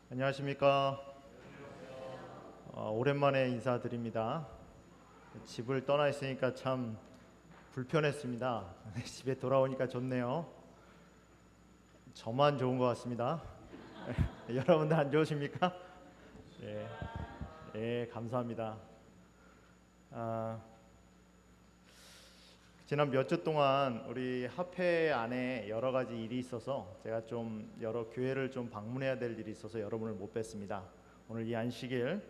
안녕하십니까. 오랜만에 인사드립니다. 집을 떠나 있으니까 참 불편했습니다. 집에 돌아오니까 좋네요. 저만 좋은 것 같습니다. 여러분들 안 좋으십니까? 예, 감사합니다. 지난 몇 주 동안 우리 합회 안에 여러 가지 일이 있어서 제가 좀 여러 교회를 좀 방문해야 될 일이 있어서 여러분을 못 뵀습니다. 오늘 이 안식일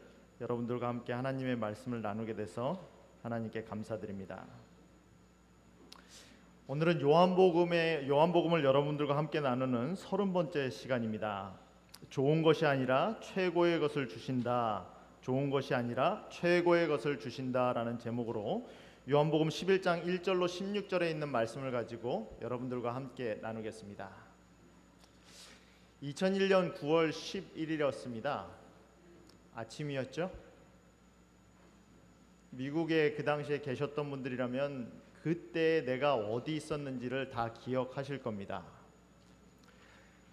여러분들과 함께 하나님의 말씀을 나누게 돼서 하나님께 감사드립니다. 오늘은 요한복음을 여러분들과 함께 나누는 30번째 시간입니다. 좋은 것이 아니라 최고의 것을 주신다. 좋은 것이 아니라 최고의 것을 주신다라는 제목으로 요한복음 11장 1절로 16절에 있는 말씀을 가지고 여러분들과 함께 나누겠습니다. 2001년 9월 11일이었습니다. 아침이었죠? 미국에 그 당시에 계셨던 분들이라면 그때 내가 어디 있었는지를 다 기억하실 겁니다.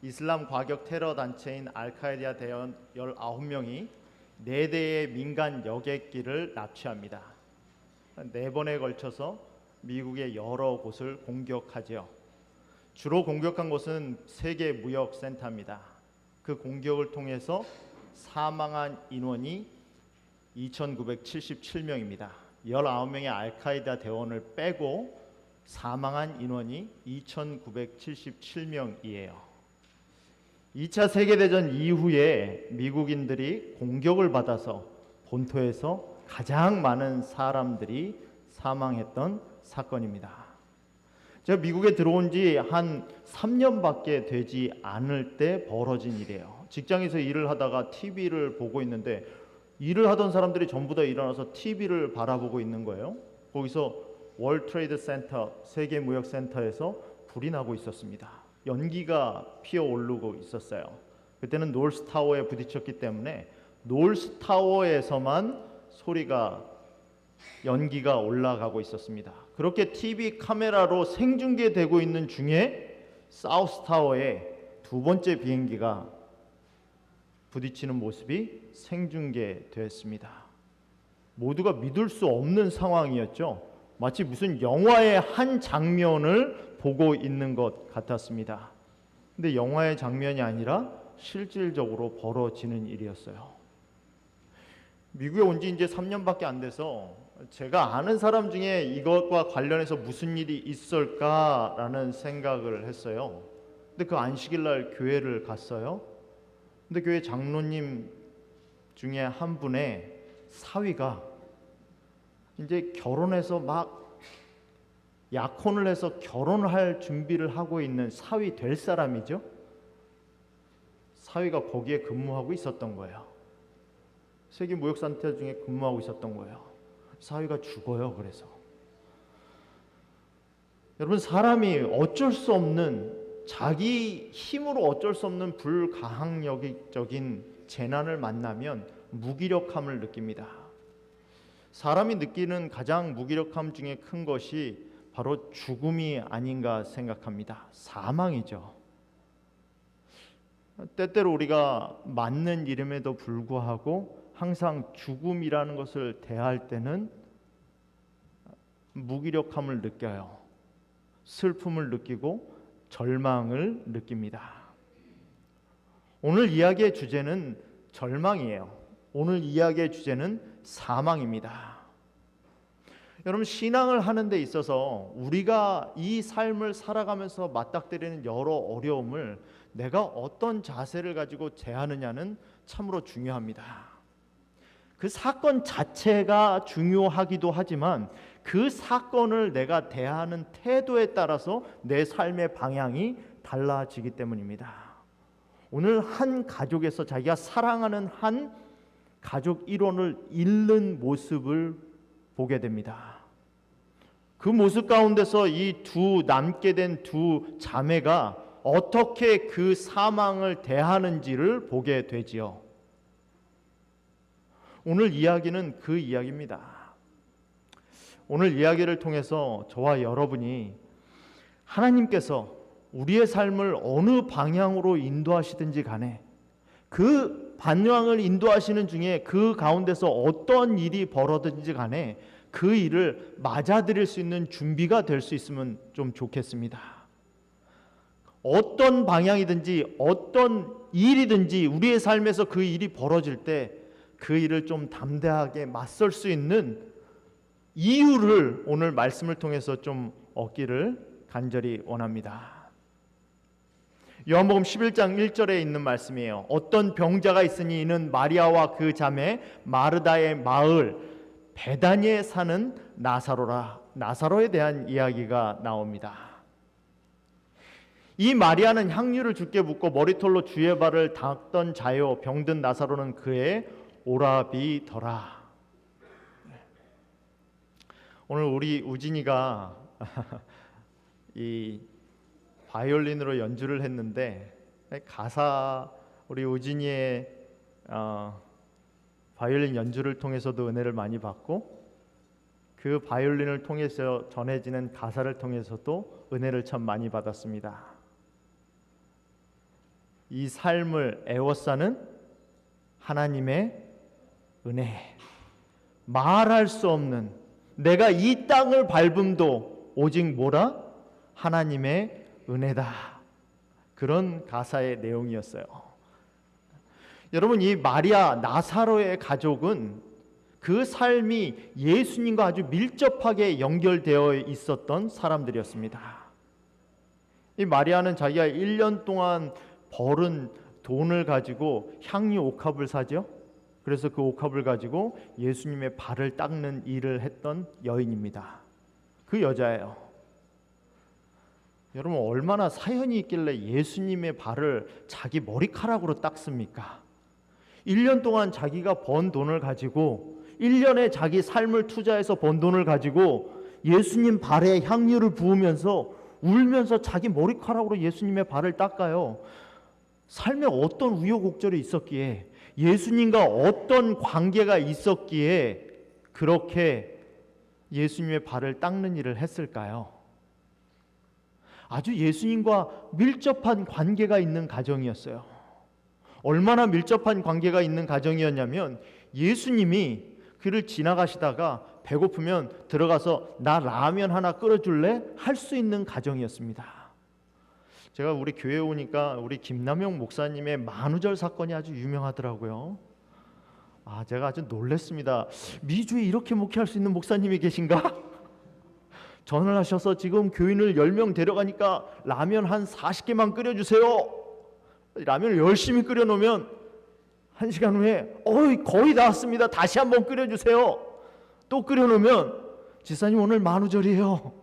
이슬람 과격 테러 단체인 알카에다 대원 19명이 4대의 민간 여객기를 납치합니다. 4번에 걸쳐서 미국의 여러 곳을 공격하죠. 주로 공격한 곳은 세계 무역센터입니다. 그 공격을 통해서 사망한 인원이 2,977명입니다. 19명의 알카에다 대원을 빼고 사망한 인원이 2,977명이에요. 2차 세계대전 이후에 미국인들이 공격을 받아서 본토에서 가장 많은 사람들이 사망했던 사건입니다. 제가 미국에 들어온 지 한 3년밖에 되지 않을 때 벌어진 일이에요. 직장에서 일을 하다가 TV를 보고 있는데 일을 하던 사람들이 전부 다 일어나서 TV를 바라보고 있는 거예요. 거기서 월드 트레이드 센터, 세계 무역 센터에서 불이 나고 있었습니다. 연기가 피어오르고 있었어요. 그때는 노스타워에 부딪혔기 때문에 노스타워에서만 소리가 연기가 올라가고 있었습니다. 그렇게 TV 카메라로 생중계되고 있는 중에 사우스타워에 2번째 비행기가 부딪히는 모습이 생중계됐습니다. 모두가 믿을 수 없는 상황이었죠. 마치 무슨 영화의 한 장면을 보고 있는 것 같았습니다. 근데 영화의 장면이 아니라 실질적으로 벌어지는 일이었어요. 미국에 온 지 이제 3년밖에 안 돼서 제가 아는 사람 중에 이것과 관련해서 무슨 일이 있을까라는 생각을 했어요. 근데 그 안식일 날 교회를 갔어요. 근데 교회 장로님 중에 한 분의 사위가 이제 결혼해서 막 약혼을 해서 결혼할 준비를 하고 있는 사위 될 사람이죠. 사위가 거기에 근무하고 있었던 거예요. 세계 무역센터 중에 근무하고 있었던 거예요. 사위가 죽어요. 그래서 여러분, 사람이 어쩔 수 없는, 자기 힘으로 어쩔 수 없는 불가항력적인 재난을 만나면 무기력함을 느낍니다. 사람이 느끼는 가장 무기력함 중에 큰 것이 바로 죽음이 아닌가 생각합니다. 사망이죠. 때때로 우리가 맞는 이름에도 불구하고 항상 죽음이라는 것을 대할 때는 무기력함을 느껴요. 슬픔을 느끼고 절망을 느낍니다. 오늘 이야기의 주제는 절망이에요. 오늘 이야기의 주제는 사망입니다. 여러분, 신앙을 하는 데 있어서 우리가 이 삶을 살아가면서 맞닥뜨리는 여러 어려움을 내가 어떤 자세를 가지고 대하느냐는 참으로 중요합니다. 그 사건 자체가 중요하기도 하지만 그 사건을 내가 대하는 태도에 따라서 내 삶의 방향이 달라지기 때문입니다. 오늘 한 가족에서 자기가 사랑하는 한 가족 일원을 잃는 모습을 보게 됩니다. 그 모습 가운데서 이 남게 된 2 자매가 어떻게 그 사망을 대하는지를 보게 되지요. 오늘 이야기는 그 이야기입니다. 오늘 이야기를 통해서 저와 여러분이 하나님께서 우리의 삶을 어느 방향으로 인도하시든지 간에 그 반항을 인도하시는 중에 그 가운데서 어떤 일이 벌어든지 간에 그 일을 맞아들일 수 있는 준비가 될 수 있으면 좀 좋겠습니다. 어떤 방향이든지 어떤 일이든지 우리의 삶에서 그 일이 벌어질 때 그 일을 좀 담대하게 맞설 수 있는 이유를 오늘 말씀을 통해서 좀 얻기를 간절히 원합니다. 요한복음 11장 1절에 있는 말씀이에요. 어떤 병자가 있으니 이는 마리아와 그 자매 마르다의 마을 베다니에 사는 나사로라. 나사로에 대한 이야기가 나옵니다. 이 마리아는 향유를 주께 붓고 머리털로 주의 발을 닦던 자요, 병든 나사로는 그의 오라비더라. 오늘 우리 우진이가 이 바이올린으로 연주를 했는데 가사 우리 우진이의 바이올린 연주를 통해서도 은혜를 많이 받고 그 바이올린을 통해서 전해지는 가사를 통해서도 은혜를 참 많이 받았습니다. 이 삶을 애워싸는 하나님의 은혜, 말할 수 없는, 내가 이 땅을 밟음도 오직 뭐라? 하나님의 은혜다. 그런 가사의 내용이었어요. 여러분, 이 마리아 나사로의 가족은 그 삶이 예수님과 아주 밀접하게 연결되어 있었던 사람들이었습니다. 이 마리아는 자기가 1년 동안 벌은 돈을 가지고 향유 옥합을 사죠. 그래서 그 옥합을 가지고 예수님의 발을 닦는 일을 했던 여인입니다. 그 여자예요. 여러분, 얼마나 사연이 있길래 예수님의 발을 자기 머리카락으로 닦습니까? 1년 동안 자기가 번 돈을 가지고 1년에 자기 삶을 투자해서 번 돈을 가지고 예수님 발에 향유를 부으면서 울면서 자기 머리카락으로 예수님의 발을 닦아요. 삶에 어떤 우여곡절이 있었기에, 예수님과 어떤 관계가 있었기에 그렇게 예수님의 발을 닦는 일을 했을까요? 아주 예수님과 밀접한 관계가 있는 가정이었어요. 얼마나 밀접한 관계가 있는 가정이었냐면 예수님이 그를 지나가시다가 배고프면 들어가서 나 라면 하나 끓여줄래? 할 수 있는 가정이었습니다. 제가 우리 교회에 오니까 우리 김남용 목사님의 만우절 사건이 아주 유명하더라고요. 제가 아주 놀랐습니다. 미주에 이렇게 목회할 수 있는 목사님이 계신가? 전화를 하셔서 지금 교인을 10명 데려가니까 라면 한 40개만 끓여주세요. 라면을 열심히 끓여놓으면 1시간 후에 거의 다 왔습니다. 다시 한번 끓여주세요. 또 끓여놓으면 지사님 오늘 만우절이에요.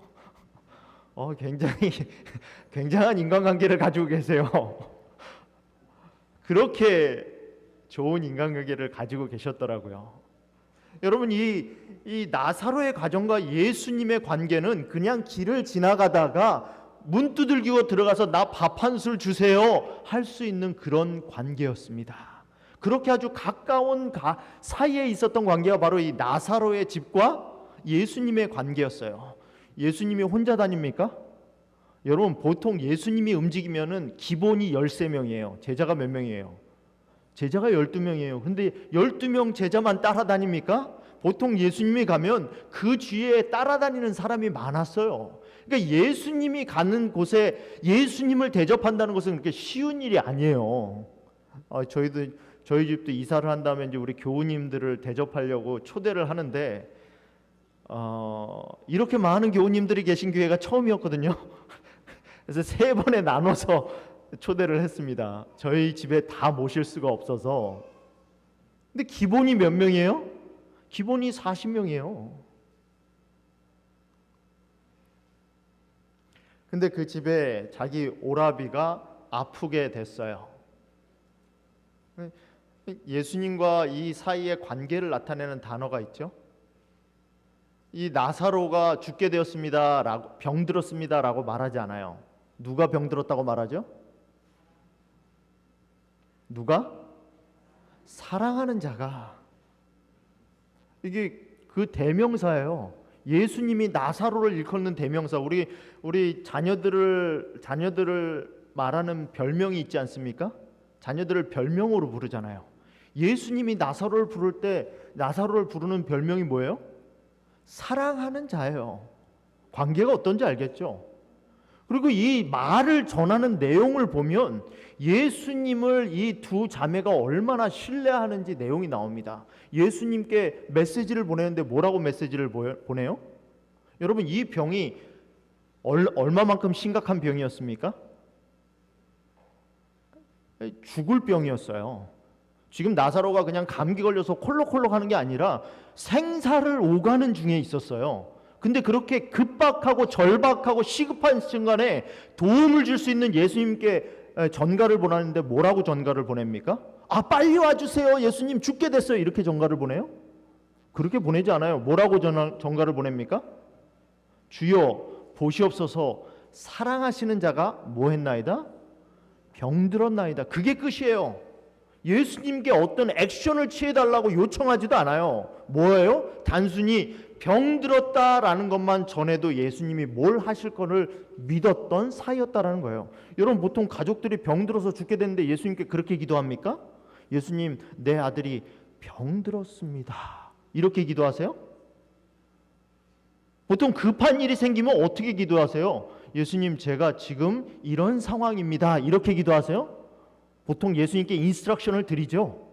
굉장한 인간관계를 가지고 계세요. 그렇게 좋은 인간관계를 가지고 계셨더라고요. 여러분, 이 나사로의 가정과 예수님의 관계는 그냥 길을 지나가다가 문 두들기고 들어가서 나 밥 한 술 주세요 할 수 있는 그런 관계였습니다. 그렇게 아주 가까운 사이에 있었던 관계가 바로 이 나사로의 집과 예수님의 관계였어요. 예수님이 혼자 다닙니까? 여러분, 보통 예수님이 움직이면은 기본이 13명이에요. 제자가 몇 명이에요? 제자가 12명이에요. 근데 12명 제자만 따라다닙니까? 보통 예수님이 가면 그 뒤에 따라다니는 사람이 많았어요. 그러니까 예수님이 가는 곳에 예수님을 대접한다는 것은 그렇게 쉬운 일이 아니에요. 저희 집도 이사를 한 다음에 이제 우리 교우님들을 대접하려고 초대를 하는데 이렇게 많은 교우님들이 계신 교회가 처음이었거든요. 그래서 3번에 나눠서 초대를 했습니다. 저희 집에 다 모실 수가 없어서. 근데 기본이 몇 명이에요? 기본이 40명이에요. 근데 그 집에 자기 오라비가 아프게 됐어요. 예수님과 이 사이의 관계를 나타내는 단어가 있죠. 이 나사로가 죽게 되었습니다 라고, 병들었습니다 라고 말하지 않아요. 누가 병들었다고 말하죠? 누가? 사랑하는 자가. 이게 그 대명사예요. 예수님이 나사로를 일컫는 대명사. 우리 자녀들을 말하는 별명이 있지 않습니까? 자녀들을 별명으로 부르잖아요. 예수님이 나사로를 부를 때 나사로를 부르는 별명이 뭐예요? 사랑하는 자예요. 관계가 어떤지 알겠죠? 그리고 이 말을 전하는 내용을 보면 예수님을 이 두 자매가 얼마나 신뢰하는지 내용이 나옵니다. 예수님께 메시지를 보내는데 뭐라고 메시지를 보내요? 여러분, 이 병이 얼마만큼 심각한 병이었습니까? 죽을 병이었어요. 지금 나사로가 그냥 감기 걸려서 콜록콜록 하는 게 아니라 생사를 오가는 중에 있었어요. 근데 그렇게 급박하고 절박하고 시급한 순간에 도움을 줄 수 있는 예수님께 전가를 보내는데 뭐라고 전가를 보냅니까? 아, 빨리 와주세요. 예수님 죽게 됐어요. 이렇게 전가를 보내요? 그렇게 보내지 않아요. 뭐라고 전가를 보냅니까? 주여 보시옵소서, 사랑하시는 자가 뭐 했나이다? 병들었나이다. 그게 끝이에요. 예수님께 어떤 액션을 취해달라고 요청하지도 않아요. 뭐예요? 단순히 병들었다라는 것만 전해도 예수님이 뭘 하실 거를 믿었던 사이였다라는 거예요. 여러분, 보통 가족들이 병들어서 죽게 되는데 예수님께 그렇게 기도합니까? 예수님, 내 아들이 병들었습니다. 이렇게 기도하세요? 보통 급한 일이 생기면 어떻게 기도하세요? 예수님, 제가 지금 이런 상황입니다. 이렇게 기도하세요? 보통 예수님께 인스트럭션을 드리죠.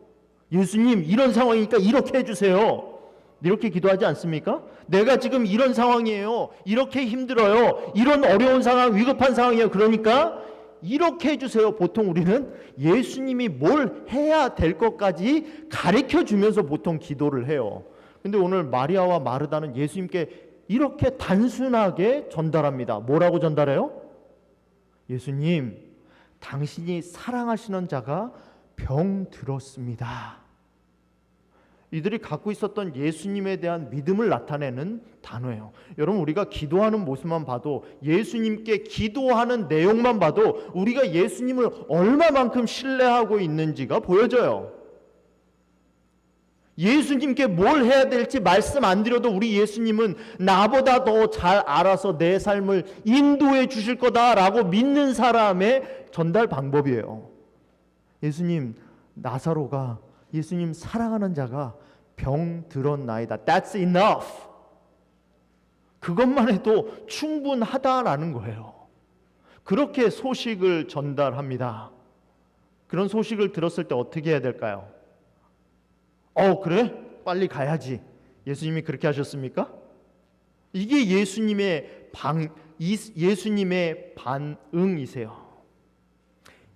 예수님, 이런 상황이니까 이렇게 해주세요. 이렇게 기도하지 않습니까? 내가 지금 이런 상황이에요. 이렇게 힘들어요. 이런 어려운 상황, 위급한 상황이에요. 그러니까 이렇게 해주세요. 보통 우리는 예수님이 뭘 해야 될 것까지 가르쳐 주면서 보통 기도를 해요. 근데 오늘 마리아와 마르다는 예수님께 이렇게 단순하게 전달합니다. 뭐라고 전달해요? 예수님, 당신이 사랑하시는 자가 병들었습니다. 이들이 갖고 있었던 예수님에 대한 믿음을 나타내는 단어예요. 여러분, 우리가 기도하는 모습만 봐도, 예수님께 기도하는 내용만 봐도 우리가 예수님을 얼마만큼 신뢰하고 있는지가 보여져요. 예수님께 뭘 해야 될지 말씀 안 드려도 우리 예수님은 나보다 더 잘 알아서 내 삶을 인도해 주실 거다라고 믿는 사람의 전달 방법이에요. 예수님, 나사로가, 예수님 사랑하는 자가 병들었나이다. That's enough. 그것만 해도 충분하다라는 거예요. 그렇게 소식을 전달합니다. 그런 소식을 들었을 때 어떻게 해야 될까요? 그래? 빨리 가야지. 예수님이 그렇게 하셨습니까? 이게 예수님의 반응이세요.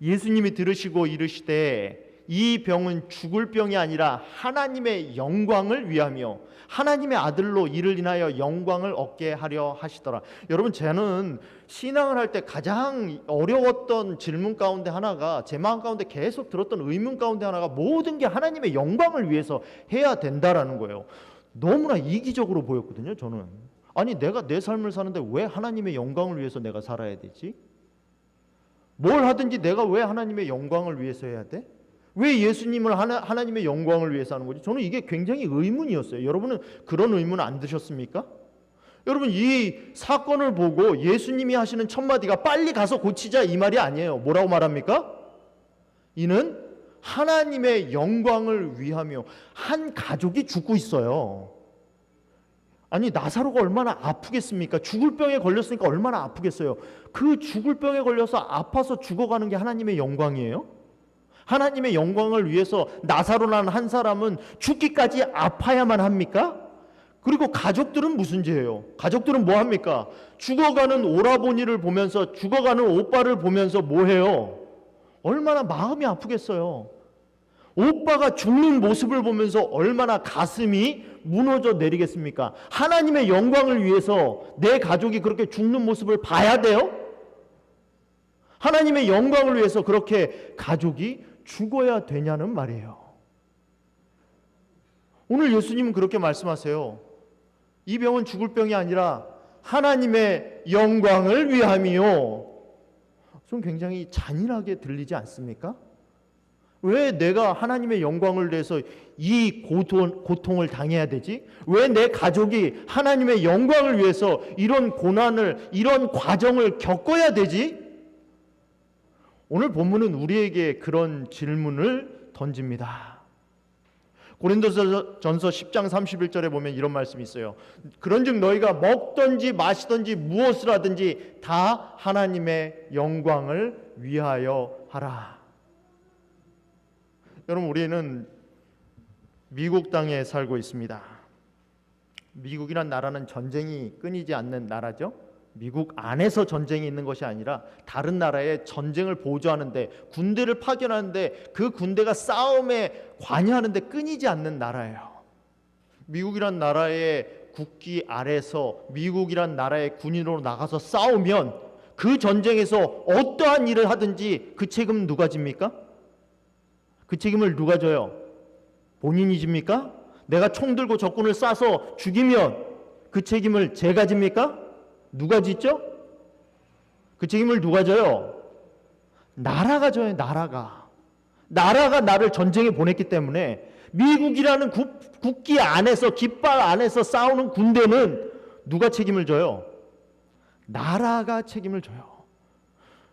예수님이 들으시고 이르시되 이 병은 죽을 병이 아니라 하나님의 영광을 위하며 하나님의 아들로 이를 인하여 영광을 얻게 하려 하시더라. 여러분, 저는 신앙을 할 때 가장 어려웠던 질문 가운데 하나가, 제 마음 가운데 계속 들었던 의문 가운데 하나가 모든 게 하나님의 영광을 위해서 해야 된다라는 거예요. 너무나 이기적으로 보였거든요, 저는. 아니, 내가 내 삶을 사는데 왜 하나님의 영광을 위해서 내가 살아야 되지? 뭘 하든지 내가 왜 하나님의 영광을 위해서 해야 돼? 왜 예수님을 하나님의 영광을 위해서 하는 거지? 저는 이게 굉장히 의문이었어요. 여러분은 그런 의문 안 드셨습니까? 여러분, 이 사건을 보고 예수님이 하시는 첫 마디가 빨리 가서 고치자 이 말이 아니에요. 뭐라고 말합니까? 이는 하나님의 영광을 위하며. 한 가족이 죽고 있어요. 아니, 나사로가 얼마나 아프겠습니까? 죽을 병에 걸렸으니까 얼마나 아프겠어요. 그 죽을 병에 걸려서 아파서 죽어가는 게 하나님의 영광이에요? 하나님의 영광을 위해서 나사로라는 한 사람은 죽기까지 아파야만 합니까? 그리고 가족들은 무슨 죄예요? 가족들은 뭐 합니까? 죽어가는 오라버니를 보면서, 죽어가는 오빠를 보면서 뭐 해요? 얼마나 마음이 아프겠어요. 오빠가 죽는 모습을 보면서 얼마나 가슴이 무너져 내리겠습니까? 하나님의 영광을 위해서 내 가족이 그렇게 죽는 모습을 봐야 돼요? 하나님의 영광을 위해서 그렇게 가족이 죽어야 되냐는 말이에요. 오늘 예수님은 그렇게 말씀하세요. 이 병은 죽을 병이 아니라 하나님의 영광을 위함이요. 좀 굉장히 잔인하게 들리지 않습니까? 왜 내가 하나님의 영광을 위해서 이 고통을 당해야 되지? 왜 내 가족이 하나님의 영광을 위해서 이런 고난을, 이런 과정을 겪어야 되지? 오늘 본문은 우리에게 그런 질문을 던집니다. 고린도전서 10장 31절에 보면 이런 말씀이 있어요. 그런즉 너희가 먹든지 마시든지 무엇을 하든지 다 하나님의 영광을 위하여 하라. 여러분, 우리는 미국 땅에 살고 있습니다. 미국이란 나라는 전쟁이 끊이지 않는 나라죠. 미국 안에서 전쟁이 있는 것이 아니라 다른 나라의 전쟁을 보조하는데, 군대를 파견하는데, 그 군대가 싸움에 관여하는데 끊이지 않는 나라예요. 미국이란 나라의 국기 아래서 미국이란 나라의 군인으로 나가서 싸우면 그 전쟁에서 어떠한 일을 하든지 그 책임은 누가 집니까? 그 책임을 누가 져요? 본인이 집니까? 내가 총 들고 적군을 쏴서 죽이면 그 책임을 제가 집니까? 누가 짓죠? 그 책임을 누가 져요? 나라가 져요. 나라가 나를 전쟁에 보냈기 때문에 미국이라는 국기 안에서, 깃발 안에서 싸우는 군대는 누가 책임을 져요? 나라가 책임을 져요.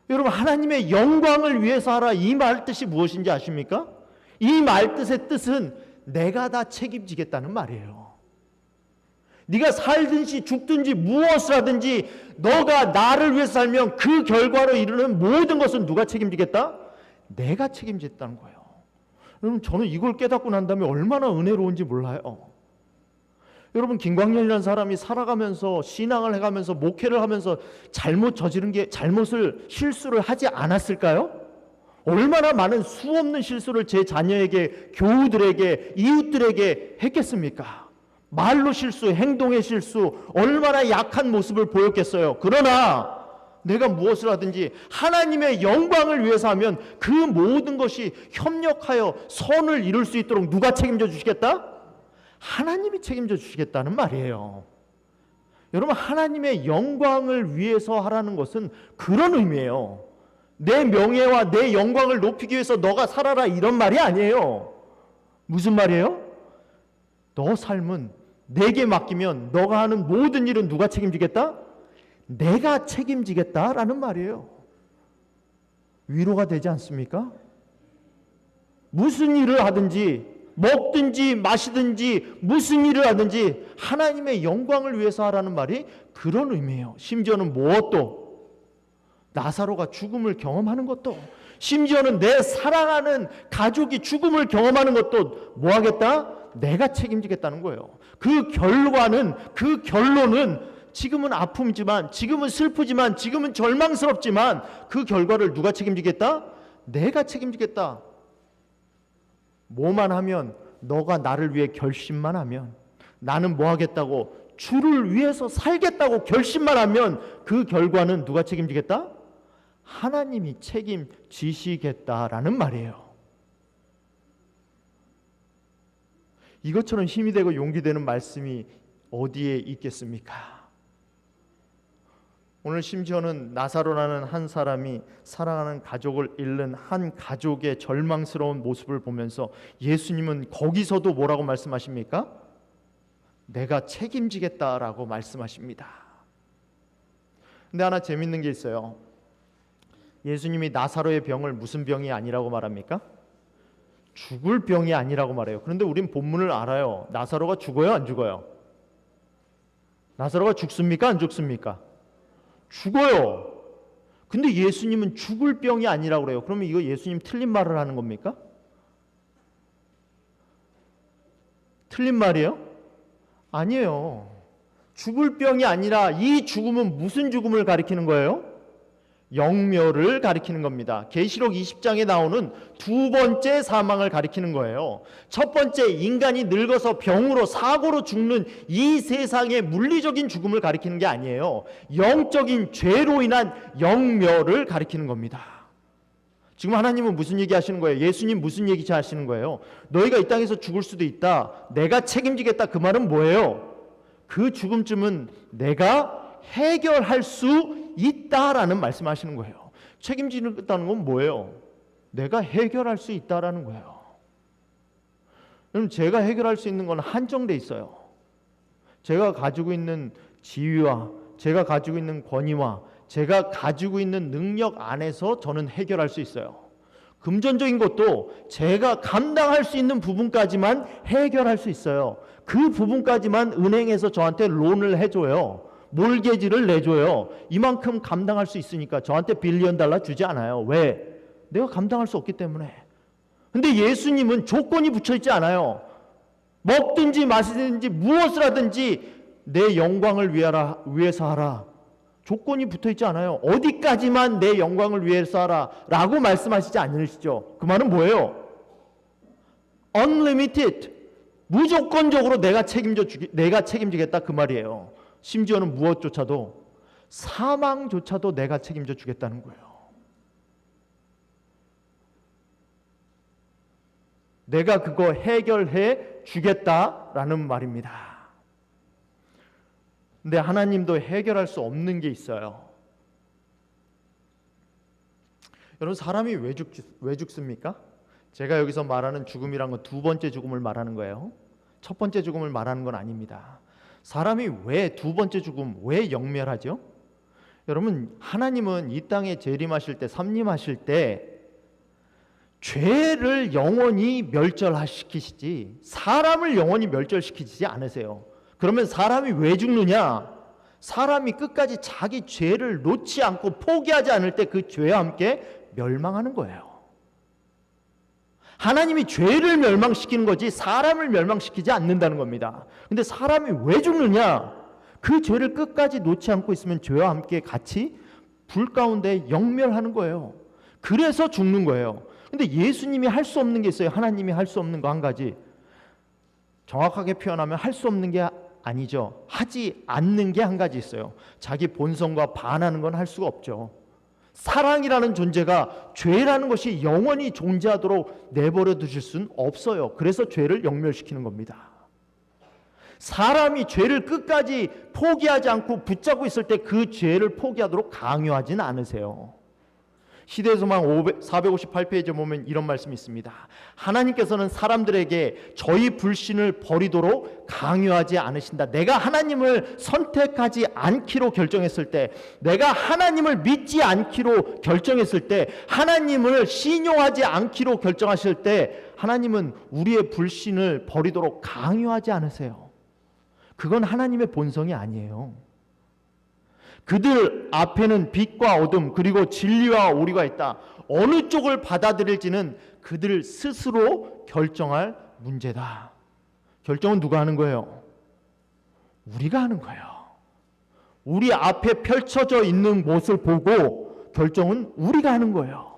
여러분, 하나님의 영광을 위해서 하라, 이 말 뜻이 무엇인지 아십니까? 이 말 뜻의 뜻은 내가 다 책임지겠다는 말이에요. 네가 살든지 죽든지 무엇을 하든지 너가 나를 위해서 살면 그 결과로 이르는 모든 것은 누가 책임지겠다? 내가 책임지겠다는 거예요. 여러분, 저는 이걸 깨닫고 난 다음에 얼마나 은혜로운지 몰라요. 여러분, 김광렬이라는 사람이 살아가면서 신앙을 해가면서 목회를 하면서 잘못을 실수를 하지 않았을까요? 얼마나 많은 수없는 실수를 제 자녀에게, 교우들에게, 이웃들에게 했겠습니까? 말로 실수, 행동의 실수, 얼마나 약한 모습을 보였겠어요. 그러나 내가 무엇을 하든지 하나님의 영광을 위해서 하면 그 모든 것이 협력하여 선을 이룰 수 있도록 누가 책임져 주시겠다? 하나님이 책임져 주시겠다는 말이에요. 여러분, 하나님의 영광을 위해서 하라는 것은 그런 의미예요. 내 명예와 내 영광을 높이기 위해서 너가 살아라, 이런 말이 아니에요. 무슨 말이에요? 너 삶은 내게 맡기면 너가 하는 모든 일은 누가 책임지겠다? 내가 책임지겠다라는 말이에요. 위로가 되지 않습니까? 무슨 일을 하든지, 먹든지 마시든지 무슨 일을 하든지 하나님의 영광을 위해서 하라는 말이 그런 의미예요. 심지어는 무엇도, 나사로가 죽음을 경험하는 것도, 심지어는 내 사랑하는 가족이 죽음을 경험하는 것도 뭐 하겠다? 내가 책임지겠다는 거예요. 그 결론은 지금은 아픔이지만, 지금은 슬프지만, 지금은 절망스럽지만 그 결과를 누가 책임지겠다? 내가 책임지겠다. 뭐만 하면, 너가 나를 위해 결심만 하면, 나는 뭐 하겠다고, 주를 위해서 살겠다고 결심만 하면 그 결과는 누가 책임지겠다? 하나님이 책임지시겠다라는 말이에요. 이것처럼 힘이 되고 용기 되는 말씀이 어디에 있겠습니까? 오늘 심지어는 나사로라는 한 사람이 사랑하는 가족을 잃는 한 가족의 절망스러운 모습을 보면서 예수님은 거기서도 뭐라고 말씀하십니까? 내가 책임지겠다라고 말씀하십니다. 근데 하나 재밌는 게 있어요. 예수님이 나사로의 병을 무슨 병이 아니라고 말합니까? 죽을 병이 아니라고 말해요. 그런데 우린 본문을 알아요. 나사로가 죽어요, 안 죽어요? 나사로가 죽습니까, 안 죽습니까? 죽어요. 근데 예수님은 죽을 병이 아니라고 그래요. 그러면 이거 예수님 틀린 말을 하는 겁니까? 틀린 말이에요? 아니에요. 죽을 병이 아니라 이 죽음은 무슨 죽음을 가리키는 거예요? 영멸을 가리키는 겁니다. 계시록 20장에 나오는 두 번째 사망을 가리키는 거예요. 첫 번째, 인간이 늙어서 병으로, 사고로 죽는 이 세상의 물리적인 죽음을 가리키는 게 아니에요. 영적인 죄로 인한 영멸을 가리키는 겁니다. 지금 하나님은 무슨 얘기 하시는 거예요? 예수님 무슨 얘기 하시는 거예요? 너희가 이 땅에서 죽을 수도 있다, 내가 책임지겠다, 그 말은 뭐예요? 그 죽음쯤은 내가 해결할 수 있다라는 말씀하시는 거예요. 책임지겠다는 건 뭐예요? 내가 해결할 수 있다라는 거예요. 여러분, 제가 해결할 수 있는 건 한정돼 있어요. 제가 가지고 있는 지위와 제가 가지고 있는 권위와 제가 가지고 있는 능력 안에서 저는 해결할 수 있어요. 금전적인 것도 제가 감당할 수 있는 부분까지만 해결할 수 있어요. 그 부분까지만 은행에서 저한테 론을 해줘요. 몰개지를 내줘요. 이만큼 감당할 수 있으니까 저한테 빌리언 달러 주지 않아요. 왜? 내가 감당할 수 없기 때문에. 근데 예수님은 조건이 붙여 있지 않아요. 먹든지 마시든지 무엇을 하든지 내 영광을 위해서 하라. 조건이 붙어 있지 않아요. 어디까지만 내 영광을 위해서 하라 라고 말씀하시지 않으시죠. 그 말은 뭐예요? Unlimited, 무조건적으로 내가 책임지겠다 그 말이에요. 심지어는 무엇조차도, 사망조차도 내가 책임져 주겠다는 거예요. 내가 그거 해결해 주겠다라는 말입니다. 근데 하나님도 해결할 수 없는 게 있어요. 여러분, 사람이 왜 죽습니까? 제가 여기서 말하는 죽음이란 건 두 번째 죽음을 말하는 거예요. 첫 번째 죽음을 말하는 건 아닙니다. 사람이 왜 두 번째 죽음, 왜 영멸하죠? 여러분, 하나님은 이 땅에 재림하실 때, 삼림하실 때 죄를 영원히 멸절시키시지 사람을 영원히 멸절시키지 않으세요. 그러면 사람이 왜 죽느냐? 사람이 끝까지 자기 죄를 놓지 않고 포기하지 않을 때 그 죄와 함께 멸망하는 거예요. 하나님이 죄를 멸망시키는 거지 사람을 멸망시키지 않는다는 겁니다. 근데 사람이 왜 죽느냐? 그 죄를 끝까지 놓지 않고 있으면 죄와 함께 같이 불 가운데 영멸하는 거예요. 그래서 죽는 거예요. 근데 예수님이 할 수 없는 게 있어요. 하나님이 할 수 없는 거 한 가지. 정확하게 표현하면 할 수 없는 게 아니죠. 하지 않는 게 한 가지 있어요. 자기 본성과 반하는 건 할 수가 없죠. 사랑이라는 존재가 죄라는 것이 영원히 존재하도록 내버려 두실 수는 없어요. 그래서 죄를 영멸시키는 겁니다. 사람이 죄를 끝까지 포기하지 않고 붙잡고 있을 때 그 죄를 포기하도록 강요하지는 않으세요. 시대소망 458페이지에 보면 이런 말씀이 있습니다. 하나님께서는 사람들에게 저희 불신을 버리도록 강요하지 않으신다. 내가 하나님을 선택하지 않기로 결정했을 때, 내가 하나님을 믿지 않기로 결정했을 때, 하나님을 신용하지 않기로 결정하실 때 하나님은 우리의 불신을 버리도록 강요하지 않으세요. 그건 하나님의 본성이 아니에요. 그들 앞에는 빛과 어둠 그리고 진리와 오류가 있다. 어느 쪽을 받아들일지는 그들 스스로 결정할 문제다. 결정은 누가 하는 거예요? 우리가 하는 거예요. 우리 앞에 펼쳐져 있는 것을 보고 결정은 우리가 하는 거예요.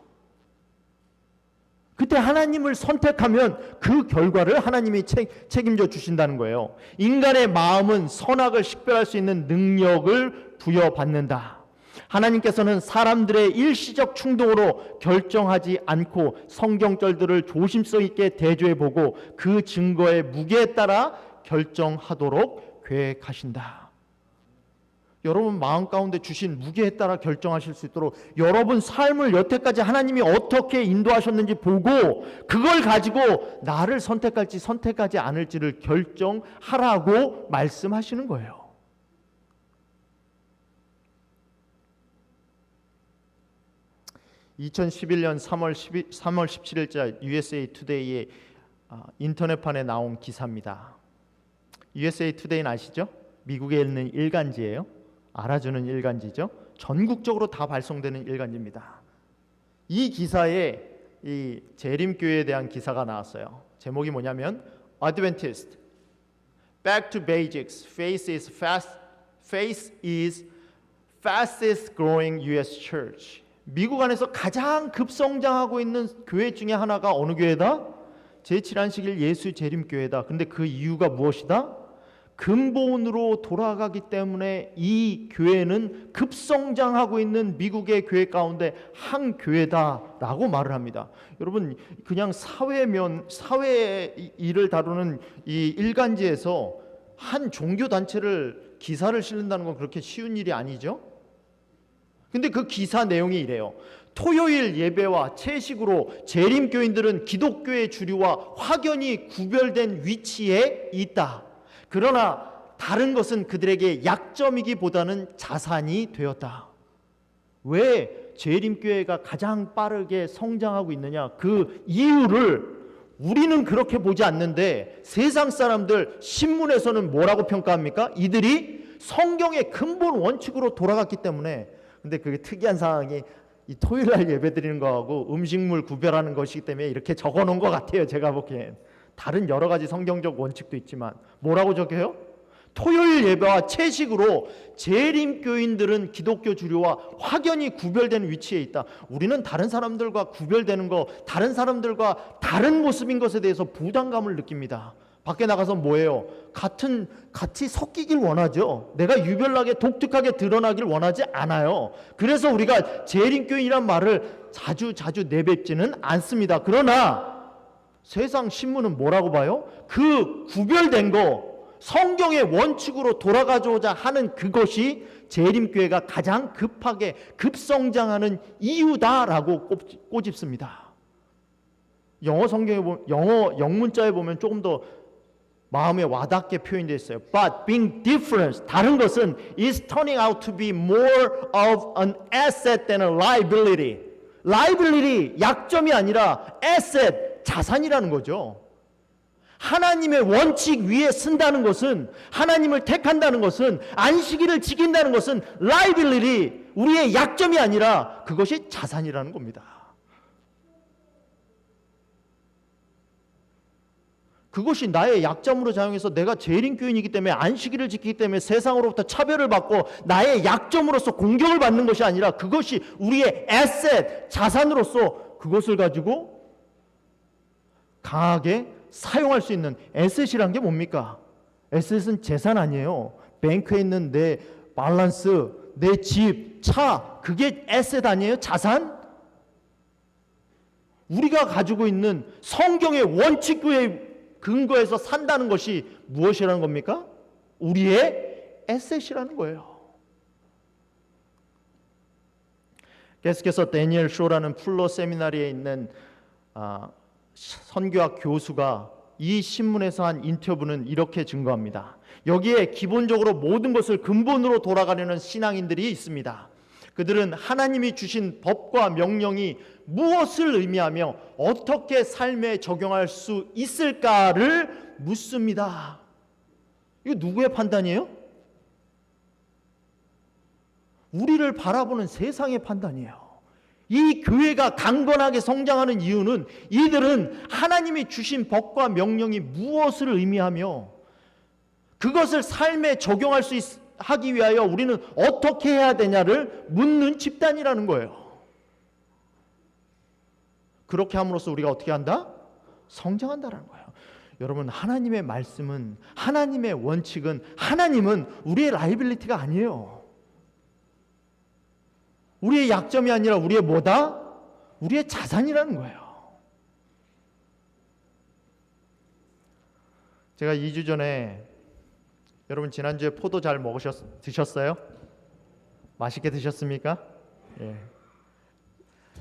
그때 하나님을 선택하면 그 결과를 하나님이 책임져 주신다는 거예요. 인간의 마음은 선악을 식별할 수 있는 능력을 부여받는다. 하나님께서는 사람들의 일시적 충동으로 결정하지 않고 성경절들을 조심성 있게 대조해보고 그 증거의 무게에 따라 결정하도록 계획하신다. 여러분 마음 가운데 주신 무게에 따라 결정하실 수 있도록 여러분 삶을 여태까지 하나님이 어떻게 인도하셨는지 보고 그걸 가지고 나를 선택할지 선택하지 않을지를 결정하라고 말씀하시는 거예요. (2011년 3월 17일자) USA Today의 인터넷판에 나온 기사입니다. USA Today는 아시죠? 미국에 있는 일간지예요. 알아주는 일간지죠. 전국적으로 다 발송되는 일간지입니다. 이 기사에 이 재림교회에 대한 기사가 나왔어요. 제목이 뭐냐면 Adventist Back to Basics Faith is fastest growing U.S. Church. 미국 안에서 가장 급성장하고 있는 교회 중에 하나가 어느 교회다? 제7안식일 예수 재림교회다. 근데 그 이유가 무엇이다? 근본으로 돌아가기 때문에 이 교회는 급성장하고 있는 미국의 교회 가운데 한 교회다라고 말을 합니다. 여러분 그냥 사회 일을 다루는 이 일간지에서 한 종교 단체를 기사를 실는다는 건 그렇게 쉬운 일이 아니죠. 근데 그 기사 내용이 이래요. 토요일 예배와 채식으로 재림교인들은 기독교의 주류와 확연히 구별된 위치에 있다. 그러나 다른 것은 그들에게 약점이기보다는 자산이 되었다. 왜 재림교회가 가장 빠르게 성장하고 있느냐? 그 이유를 우리는 그렇게 보지 않는데 세상 사람들 신문에서는 뭐라고 평가합니까? 이들이 성경의 근본 원칙으로 돌아갔기 때문에. 근데 그게 특이한 상황이 이 토요일날 예배드리는 거하고 음식물 구별하는 것이기 때문에 이렇게 적어놓은 것 같아요. 제가 보기엔 다른 여러 가지 성경적 원칙도 있지만 뭐라고 적혀요? 토요일 예배와 채식으로 재림교인들은 기독교 주류와 확연히 구별되는 위치에 있다. 우리는 다른 사람들과 구별되는 거, 다른 사람들과 다른 모습인 것에 대해서 부담감을 느낍니다. 밖에 나가서 뭐예요? 같이 섞이길 원하죠. 내가 유별나게 독특하게 드러나길 원하지 않아요. 그래서 우리가 재림교인이란 말을 자주 내뱉지는 않습니다. 그러나 세상 신문은 뭐라고 봐요? 그 구별된 거, 성경의 원칙으로 돌아가고자 하는 그것이 재림교회가 가장 급하게 급성장하는 이유다라고 꼬집습니다. 영어 영문자에 보면 조금 더 마음에 와닿게 표현되어 있어요. But being different, 다른 것은 is turning out to be more of an asset than a liability. liability, 약점이 아니라 asset, 자산이라는 거죠. 하나님의 원칙 위에 쓴다는 것은, 하나님을 택한다는 것은, 안식일을 지킨다는 것은 liability, 우리의 약점이 아니라 그것이 자산이라는 겁니다. 그것이 나의 약점으로 작용해서 내가 재림교인이기 때문에 안식일을 지키기 때문에 세상으로부터 차별을 받고 나의 약점으로서 공격을 받는 것이 아니라 그것이 우리의 에셋, 자산으로서 그것을 가지고 강하게 사용할 수 있는 에셋이란 게 뭡니까? 에셋은 재산 아니에요. 뱅크에 있는 내 밸런스, 내 집, 차, 그게 에셋 아니에요? 자산? 우리가 가지고 있는 성경의 원칙에 근거해서 산다는 것이 무엇이라는 겁니까? 우리의 에셋이라는 거예요. 계속해서 데니엘 쇼라는 풀로 세미나리에 있는 선교학 교수가 이 신문에서 한 인터뷰는 이렇게 증거합니다. 여기에 기본적으로 모든 것을 근본으로 돌아가려는 신앙인들이 있습니다. 그들은 하나님이 주신 법과 명령이 무엇을 의미하며 어떻게 삶에 적용할 수 있을까를 묻습니다. 이거 누구의 판단이에요? 우리를 바라보는 세상의 판단이에요. 이 교회가 강건하게 성장하는 이유는 이들은 하나님이 주신 법과 명령이 무엇을 의미하며 그것을 삶에 적용할 수 하기 위하여 우리는 어떻게 해야 되냐를 묻는 집단이라는 거예요. 그렇게 함으로써 우리가 어떻게 한다? 성장한다는 거예요. 여러분, 하나님의 말씀은, 하나님의 원칙은, 하나님은 우리의 라이빌리티가 아니에요. 우리의 약점이 아니라 우리의 뭐다? 우리의 자산이라는 거예요. 제가 2주 전에, 여러분 지난주에 포도 잘 드셨어요? 맛있게 드셨습니까? 예.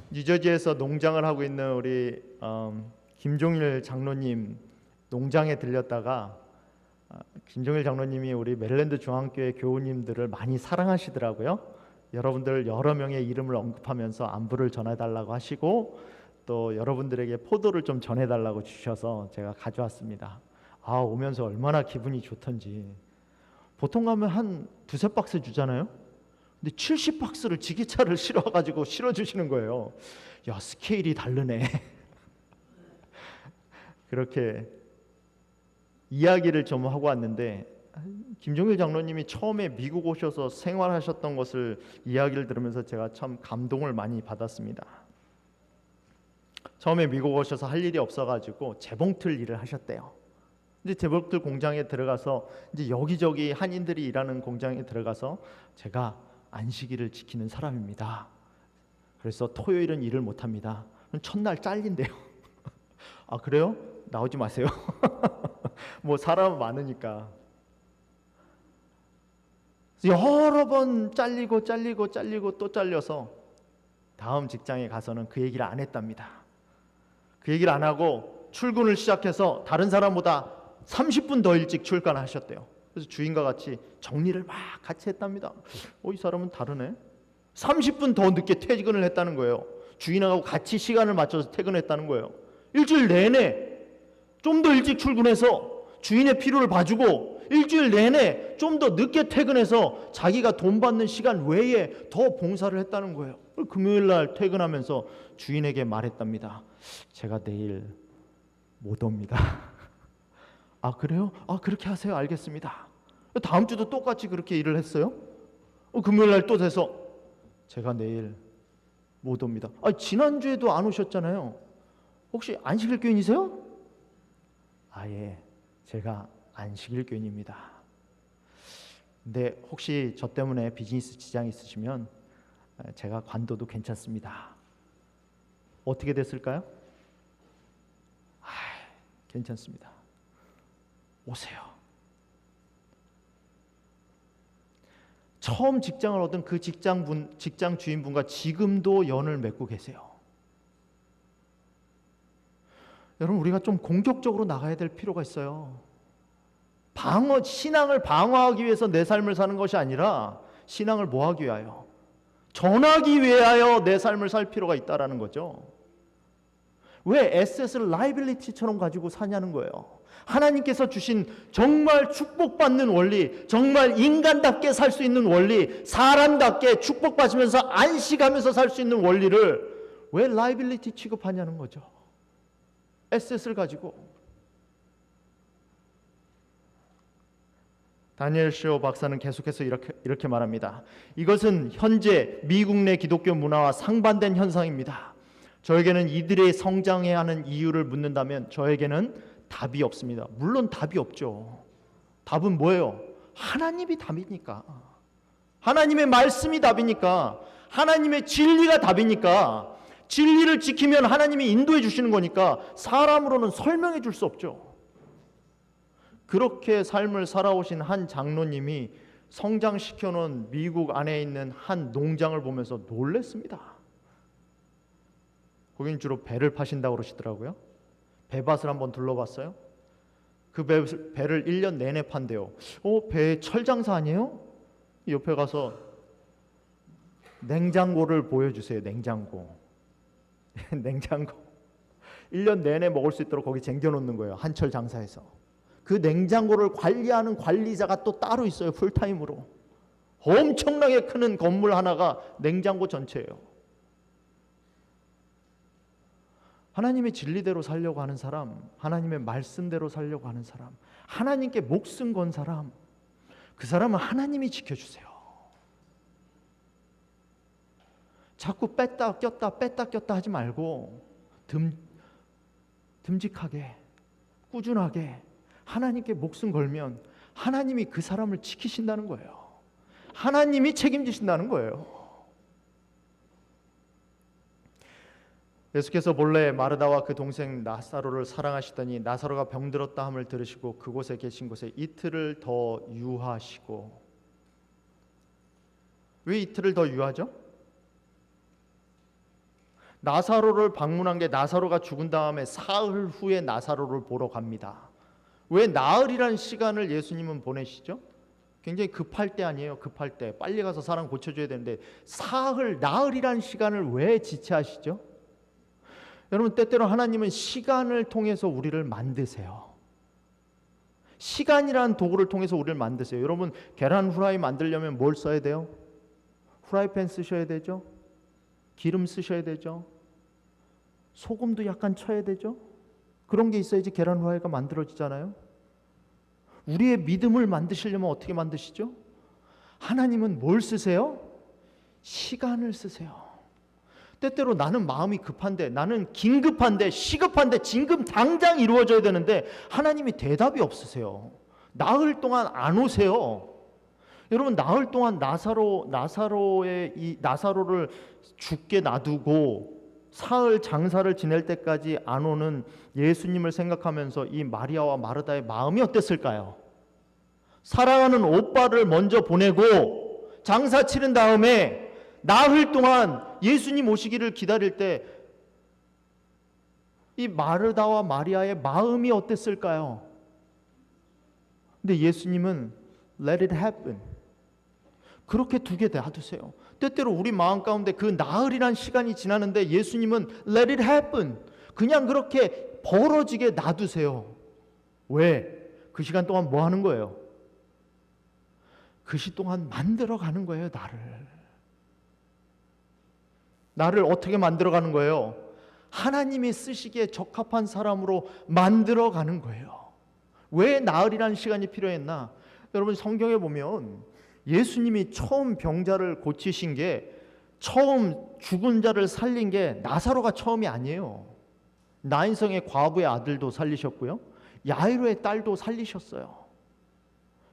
뉴저지에서 농장을 하고 있는 우리 김종일 장로님 농장에 들렸다가 김종일 장로님이 우리 메릴랜드 중앙교회 교우님들을 많이 사랑하시더라고요. 여러분들 여러 명의 이름을 언급하면서 안부를 전해달라고 하시고 또 여러분들에게 포도를 좀 전해달라고 주셔서 제가 가져왔습니다. 오면서 얼마나 기분이 좋던지. 보통 가면 한 두세 박스 주잖아요. 근데 70박스를 지게차를 실어가지고 실어주시는 거예요. 야, 스케일이 다르네. 그렇게 이야기를 좀 하고 왔는데 김종일 장로님이 처음에 미국 오셔서 생활하셨던 것을 이야기를 들으면서 제가 참 감동을 많이 받았습니다. 처음에 미국 오셔서 할 일이 없어가지고 재봉틀 일을 하셨대요. 이제 재봉틀 공장에 들어가서 이제 여기저기 한인들이 일하는 공장에 들어가서 제가 안식일을 지키는 사람입니다. 그래서 토요일은 일을 못합니다. 첫날 잘린대요. 그래요? 나오지 마세요. 뭐 사람 많으니까. 여러 번 잘리고 또 잘려서 다음 직장에 가서는 그 얘기를 안 했답니다. 그 얘기를 안 하고 출근을 시작해서 다른 사람보다 30분 더 일찍 출근하셨대요. 그래서 주인과 같이 정리를 막 같이 했답니다. 이 사람은 다르네. 30분 더 늦게 퇴근을 했다는 거예요. 주인하고 같이 시간을 맞춰서 퇴근했다는 거예요. 일주일 내내 좀 더 일찍 출근해서 주인의 필요를 봐주고 일주일 내내 좀 더 늦게 퇴근해서 자기가 돈 받는 시간 외에 더 봉사를 했다는 거예요. 금요일 날 퇴근하면서 주인에게 말했답니다. 제가 내일 못 옵니다. 아, 그래요? 아, 그렇게 하세요. 알겠습니다. 다음 주도 똑같이 그렇게 일을 했어요. 금요일 날 또 돼서 제가 내일 못 옵니다. 아, 지난주에도 안 오셨잖아요. 혹시 안식일교인이세요? 아, 예, 제가 안식일교인입니다. 근데 혹시 저 때문에 비즈니스 지장이 있으시면 제가 관둬도 괜찮습니다. 어떻게 됐을까요? 아, 괜찮습니다. 오세요. 처음 직장을 얻은 그 직장 주인분과 지금도 연을 맺고 계세요. 여러분, 우리가 좀 공격적으로 나가야 될 필요가 있어요. 신앙을 방어하기 위해서 내 삶을 사는 것이 아니라 신앙을 뭐 하기 위하여? 전하기 위하여 내 삶을 살 필요가 있다라는 거죠. 왜 에셋을 라이빌리티처럼 가지고 사냐는 거예요. 하나님께서 주신 정말 축복받는 원리, 정말 인간답게 살 수 있는 원리, 사람답게 축복받으면서 안식하면서 살 수 있는 원리를 왜 라이빌리티 취급하냐는 거죠. 에셋을 가지고. 다니엘 쇼 박사는 계속해서 이렇게 말합니다. 이것은 현재 미국 내 기독교 문화와 상반된 현상입니다. 저에게는 이들의 성장해야 하는 이유를 묻는다면 저에게는 답이 없습니다. 물론 답이 없죠. 답은 뭐예요? 하나님이 답이니까. 하나님의 말씀이 답이니까. 하나님의 진리가 답이니까. 진리를 지키면 하나님이 인도해 주시는 거니까 사람으로는 설명해 줄 수 없죠. 그렇게 삶을 살아오신 한 장로님이 성장시켜 놓은 미국 안에 있는 한 농장을 보면서 놀랐습니다. 거긴 주로 배를 파신다고 그러시더라고요. 배밭을 한번 둘러봤어요. 그 배를 1년 내내 판대요. 배 철장사 아니에요? 옆에 가서 냉장고를 보여주세요. 냉장고. 1년 내내 먹을 수 있도록 거기 쟁겨놓는 거예요. 한철 장사에서. 그 냉장고를 관리하는 관리자가 또 따로 있어요. 풀타임으로. 엄청나게 큰 건물 하나가 냉장고 전체예요. 하나님의 진리대로 살려고 하는 사람, 하나님의 말씀대로 살려고 하는 사람, 하나님께 목숨 건 사람, 그 사람은 하나님이 지켜주세요. 자꾸 뺐다 꼈다 하지 말고 듬직하게 꾸준하게 하나님께 목숨 걸면 하나님이 그 사람을 지키신다는 거예요. 하나님이 책임지신다는 거예요. 예수께서 본래 마르다와 그 동생 나사로를 사랑하시더니 나사로가 병들었다 함을 들으시고 그곳에 계신 곳에 이틀을 더 유하시고. 왜 이틀을 더 유하죠? 나사로를 방문한 게 나사로가 죽은 다음에 사흘 후에 나사로를 보러 갑니다. 왜 나흘이라는 시간을 예수님은 보내시죠? 굉장히 급할 때 아니에요. 급할 때 빨리 가서 사람 고쳐줘야 되는데 나흘이라는 시간을 왜 지체하시죠? 여러분, 때때로 하나님은 시간을 통해서 우리를 만드세요. 시간이라는 도구를 통해서 우리를 만드세요. 여러분, 계란 후라이 만들려면 뭘 써야 돼요? 후라이팬 쓰셔야 되죠. 기름 쓰셔야 되죠. 소금도 약간 쳐야 되죠. 그런 게 있어야지 계란 후라이가 만들어지잖아요. 우리의 믿음을 만드시려면 어떻게 만드시죠? 하나님은 뭘 쓰세요? 시간을 쓰세요. 때때로 나는 마음이 급한데, 나는 긴급한데, 시급한데, 지금 당장 이루어져야 되는데 하나님이 대답이 없으세요. 나흘 동안 안 오세요. 여러분, 나흘 동안 나사로를 죽게 놔두고 사흘 장사를 지낼 때까지 안 오는 예수님을 생각하면서 이 마리아와 마르다의 마음이 어땠을까요? 사랑하는 오빠를 먼저 보내고 장사 치른 다음에 나흘 동안 예수님 오시기를 기다릴 때 이 마르다와 마리아의 마음이 어땠을까요? 근데 예수님은 Let it happen. 그렇게 두게 놔두세요. 때때로 우리 마음 가운데 그 나흘이란 시간이 지나는데 예수님은 let it happen, 그냥 그렇게 벌어지게 놔두세요. 왜? 그 시간 동안 뭐 하는 거예요? 그 시 동안 만들어가는 거예요. 나를 어떻게 만들어가는 거예요? 하나님이 쓰시기에 적합한 사람으로 만들어가는 거예요. 왜 나흘이라는 시간이 필요했나? 여러분, 성경에 보면 예수님이 처음 병자를 고치신 게, 처음 죽은 자를 살린 게 나사로가 처음이 아니에요. 나인성의 과부의 아들도 살리셨고요, 야이로의 딸도 살리셨어요.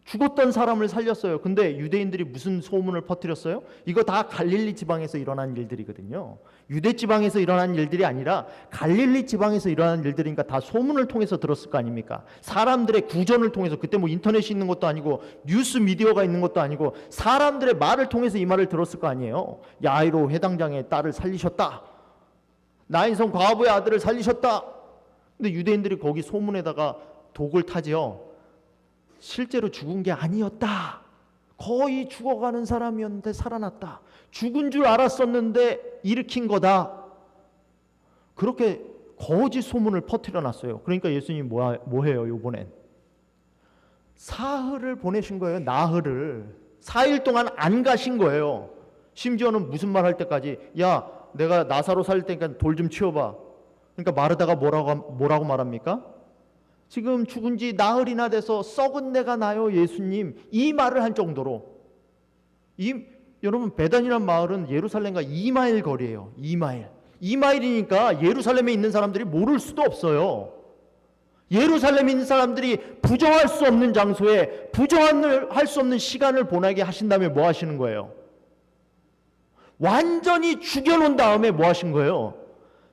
죽었던 사람을 살렸어요. 근데 유대인들이 무슨 소문을 퍼뜨렸어요? 이거 다 갈릴리 지방에서 일어난 일들이거든요. 유대 지방에서 일어난 일들이 아니라 갈릴리 지방에서 일어난 일들이니까 다 소문을 통해서 들었을 거 아닙니까? 사람들의 구전을 통해서, 그때 뭐 인터넷이 있는 것도 아니고 뉴스 미디어가 있는 것도 아니고 사람들의 말을 통해서 이 말을 들었을 거 아니에요. 야이로 회당장의 딸을 살리셨다, 나인성 과부의 아들을 살리셨다. 근데 유대인들이 거기 소문에다가 독을 타지요. 실제로 죽은 게 아니었다, 거의 죽어가는 사람이었는데 살아났다, 죽은 줄 알았었는데 일으킨 거다, 그렇게 거짓 소문을 퍼뜨려 놨어요. 그러니까 예수님이 뭐해요? 이번엔 사흘을 보내신 거예요. 나흘을 4일 동안 안 가신 거예요. 심지어는 무슨 말 할 때까지, 야, 내가 나사로 살릴 테니까 돌 좀 치워봐. 그러니까 마르다가 뭐라고 말합니까? 지금 죽은 지 나흘이나 돼서 썩은 내가 나요, 예수님. 이 말을 할 정도로. 여러분, 베단이란 마을은 예루살렘과 2마일 거리예요. 2마일이니까 예루살렘에 있는 사람들이 모를 수도 없어요. 예루살렘에 있는 사람들이 부정할 수 없는 장소에 부정할 수 없는 시간을 보내게 하신 다음에 뭐 하시는 거예요? 완전히 죽여놓은 다음에 뭐 하신 거예요?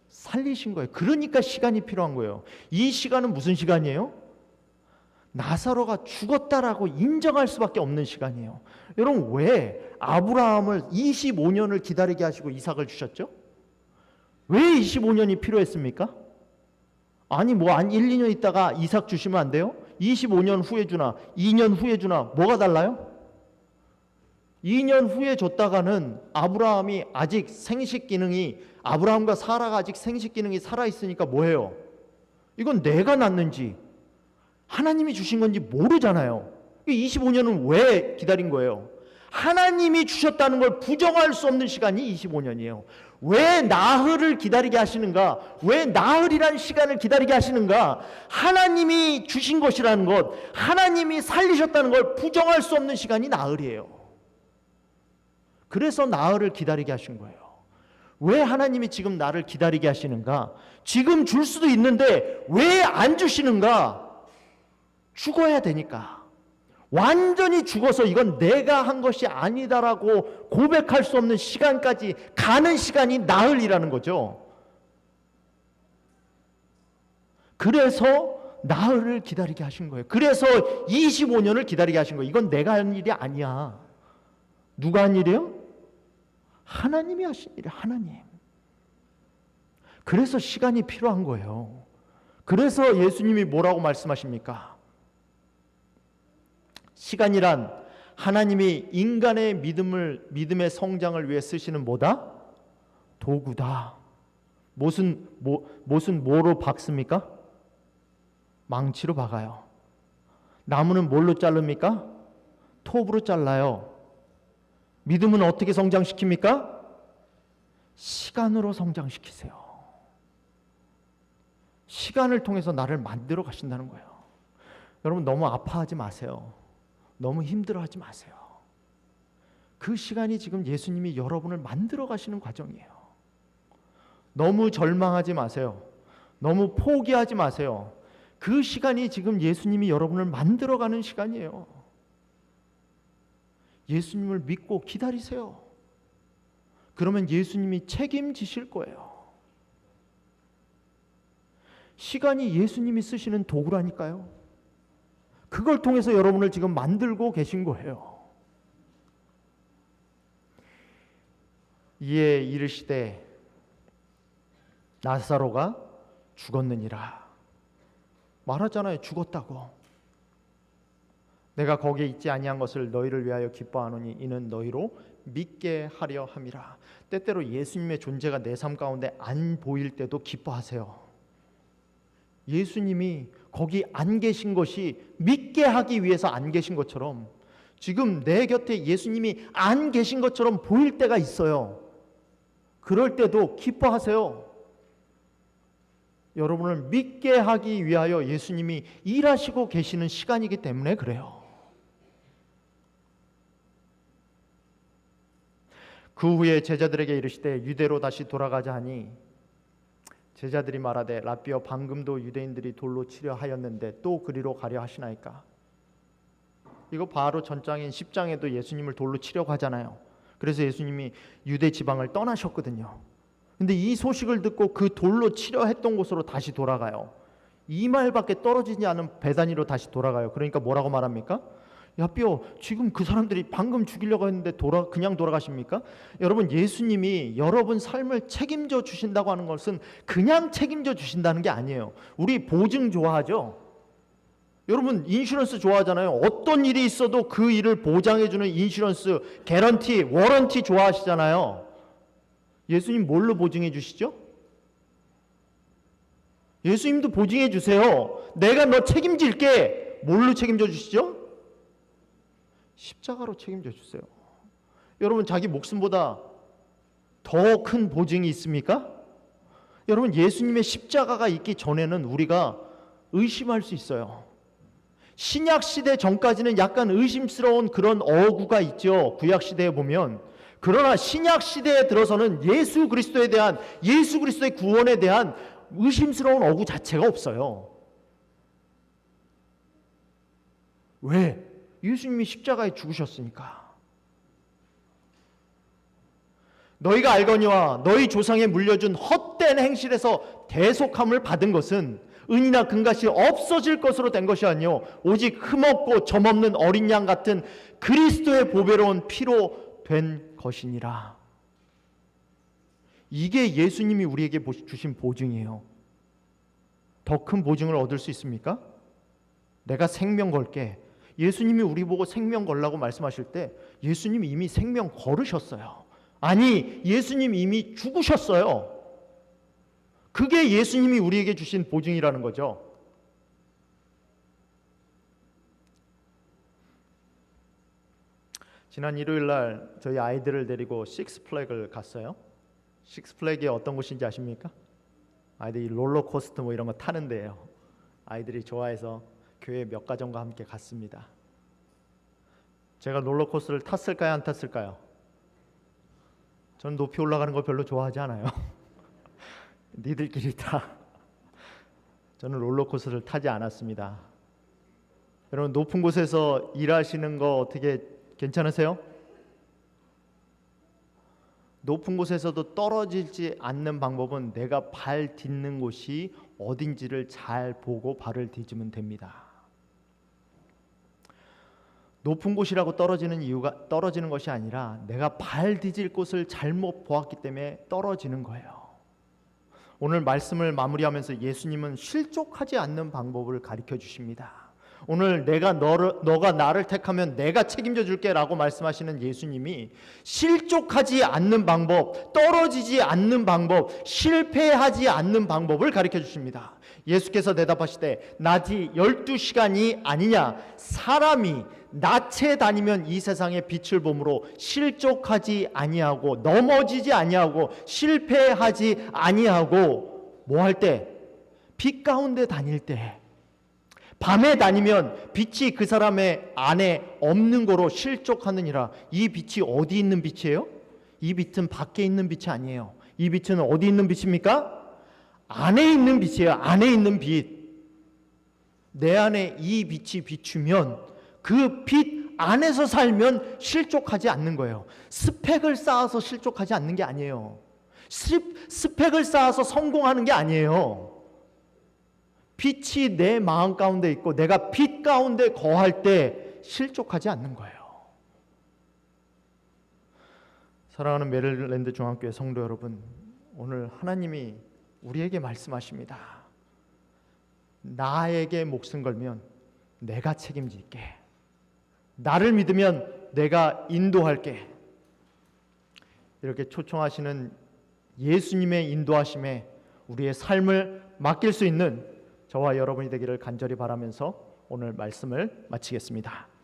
살리신 거예요. 그러니까 시간이 필요한 거예요. 이 시간은 무슨 시간이에요? 나사로가 죽었다라고 인정할 수밖에 없는 시간이에요. 여러분, 왜 아브라함을 25년을 기다리게 하시고 이삭을 주셨죠? 왜 25년이 필요했습니까? 아니 뭐 한 1, 2년 있다가 이삭 주시면 안 돼요? 25년 후에 주나 2년 후에 주나 뭐가 달라요? 2년 후에 줬다가는 아브라함이 아직 생식 기능이, 아브라함과 사라가 아직 생식 기능이 살아있으니까 뭐해요? 이건 내가 낳는지 하나님이 주신 건지 모르잖아요. 25년은 왜 기다린 거예요? 하나님이 주셨다는 걸 부정할 수 없는 시간이 25년이에요. 왜 나흘을 기다리게 하시는가? 왜 나흘이라는 시간을 기다리게 하시는가? 하나님이 주신 것이라는 것, 하나님이 살리셨다는 걸 부정할 수 없는 시간이 나흘이에요. 그래서 나흘을 기다리게 하신 거예요. 왜 하나님이 지금 나를 기다리게 하시는가? 지금 줄 수도 있는데 왜 안 주시는가? 죽어야 되니까. 완전히 죽어서 이건 내가 한 것이 아니다라고 고백할 수 없는 시간까지 가는 시간이 나흘이라는 거죠. 그래서 나흘을 기다리게 하신 거예요. 그래서 25년을 기다리게 하신 거예요. 이건 내가 한 일이 아니야. 누가 한 일이에요? 하나님이 하신 일이에요. 하나님. 그래서 시간이 필요한 거예요. 그래서 예수님이 뭐라고 말씀하십니까? 시간이란 하나님이 인간의 믿음의 성장을 위해 쓰시는 뭐다? 도구다. 못은 뭐로 박습니까? 망치로 박아요. 나무는 뭘로 자릅니까? 톱으로 잘라요. 믿음은 어떻게 성장시킵니까? 시간으로 성장시키세요. 시간을 통해서 나를 만들어 가신다는 거예요. 여러분, 너무 아파하지 마세요. 너무 힘들어하지 마세요. 그 시간이 지금 예수님이 여러분을 만들어 가시는 과정이에요. 너무 절망하지 마세요. 너무 포기하지 마세요. 그 시간이 지금 예수님이 여러분을 만들어 가는 시간이에요. 예수님을 믿고 기다리세요. 그러면 예수님이 책임지실 거예요. 시간이 예수님이 쓰시는 도구라니까요. 그걸 통해서 여러분을 지금 만들고 계신 거예요. 이에 이르시되 나사로가 죽었느니라. 말하잖아요. 죽었다고. 내가 거기에 있지 아니한 것을 너희를 위하여 기뻐하노니 이는 너희로 믿게 하려 함이라. 때때로 예수님의 존재가 내 삶 가운데 안 보일 때도 기뻐하세요. 예수님이 거기 안 계신 것이 믿게 하기 위해서 안 계신 것처럼 지금 내 곁에 예수님이 안 계신 것처럼 보일 때가 있어요. 그럴 때도 기뻐하세요. 여러분을 믿게 하기 위하여 예수님이 일하시고 계시는 시간이기 때문에 그래요. 그 후에 제자들에게 이르시되 유대로 다시 돌아가자 하니 제자들이 말하되 라삐어 방금도 유대인들이 돌로 치려 하였는데 또 그리로 가려 하시나이까. 이거 바로 전장인 10장에도 예수님을 돌로 치려고 하잖아요. 그래서 예수님이 유대 지방을 떠나셨거든요. 근데 이 소식을 듣고 그 돌로 치려 했던 곳으로 다시 돌아가요. 2마일밖에 떨어지지 않은 베다니로 다시 돌아가요. 그러니까 뭐라고 말합니까? 야 뼈, 지금 그 사람들이 방금 죽이려고 했는데 그냥 돌아가십니까? 여러분, 예수님이 여러분 삶을 책임져 주신다고 하는 것은 그냥 책임져 주신다는 게 아니에요. 우리 보증 좋아하죠? 여러분 인슈런스 좋아하잖아요. 어떤 일이 있어도 그 일을 보장해주는 인슈런스, 개런티, 워런티 좋아하시잖아요. 예수님 뭘로 보증해 주시죠? 예수님도 보증해 주세요. 내가 너 책임질게. 뭘로 책임져 주시죠? 십자가로 책임져 주세요. 여러분, 자기 목숨보다 더 큰 보증이 있습니까? 여러분, 예수님의 십자가가 있기 전에는 우리가 의심할 수 있어요. 신약 시대 전까지는 약간 의심스러운 그런 어구가 있죠. 구약 시대에 보면. 그러나 신약 시대에 들어서는 예수 그리스도에 대한, 예수 그리스도의 구원에 대한 의심스러운 어구 자체가 없어요. 왜? 예수님이 십자가에 죽으셨으니까. 너희가 알거니와 너희 조상에 물려준 헛된 행실에서 대속함을 받은 것은 은이나 금같이 없어질 것으로 된 것이 아니요 오직 흠없고 점없는 어린 양 같은 그리스도의 보배로운 피로 된 것이니라. 이게 예수님이 우리에게 주신 보증이에요. 더 큰 보증을 얻을 수 있습니까? 내가 생명 걸게. 예수님이 우리 보고 생명 걸라고 말씀하실 때 예수님이 이미 생명 걸으셨어요. 아니, 예수님이 이미 죽으셨어요. 그게 예수님이 우리에게 주신 보증이라는 거죠. 지난 일요일 날 저희 아이들을 데리고 식스플래그를 갔어요. 식스플래그에 어떤 곳인지 아십니까? 아이들이 롤러코스터 뭐 이런 거 타는 데예요. 아이들이 좋아해서 교회 몇 가정과 함께 갔습니다. 제가 롤러코스터를 탔을까요? 안 탔을까요? 저는 높이 올라가는 걸 별로 좋아하지 않아요. 니들끼리 타. 저는 롤러코스터를 타지 않았습니다. 여러분, 높은 곳에서 일하시는 거 어떻게 괜찮으세요? 높은 곳에서도 떨어지지 않는 방법은 내가 발 딛는 곳이 어딘지를 잘 보고 발을 디디면 됩니다. 높은 곳이라고 떨어지는 것이 아니라 내가 발 디딜 곳을 잘못 보았기 때문에 떨어지는 거예요. 오늘 말씀을 마무리하면서 예수님은 실족하지 않는 방법을 가르쳐 주십니다. 오늘 너가 나를 택하면 내가 책임져 줄게 라고 말씀하시는 예수님이 실족하지 않는 방법, 떨어지지 않는 방법, 실패하지 않는 방법을 가르쳐 주십니다. 예수께서 대답하시되 낮이 12시간이 아니냐, 사람이 낮에 다니면 이 세상의 빛을 보므로 실족하지 아니하고 넘어지지 아니하고 실패하지 아니하고 뭐 할 때? 빛 가운데 다닐 때. 밤에 다니면 빛이 그 사람의 안에 없는 거로 실족하느니라. 이 빛이 어디 있는 빛이에요? 이 빛은 밖에 있는 빛이 아니에요. 이 빛은 어디 있는 빛입니까? 안에 있는 빛이에요. 안에 있는 빛. 내 안에 이 빛이 비추면 그 빛 안에서 살면 실족하지 않는 거예요. 스펙을 쌓아서 실족하지 않는 게 아니에요. 스펙을 쌓아서 성공하는 게 아니에요. 빛이 내 마음 가운데 있고 내가 빛 가운데 거할 때 실족하지 않는 거예요. 사랑하는 메릴랜드 중앙교회 성도 여러분, 오늘 하나님이 우리에게 말씀하십니다. 나에게 목숨 걸면 내가 책임질게. 나를 믿으면 내가 인도할게. 이렇게 초청하시는 예수님의 인도하심에 우리의 삶을 맡길 수 있는 저와 여러분이 되기를 간절히 바라면서 오늘 말씀을 마치겠습니다.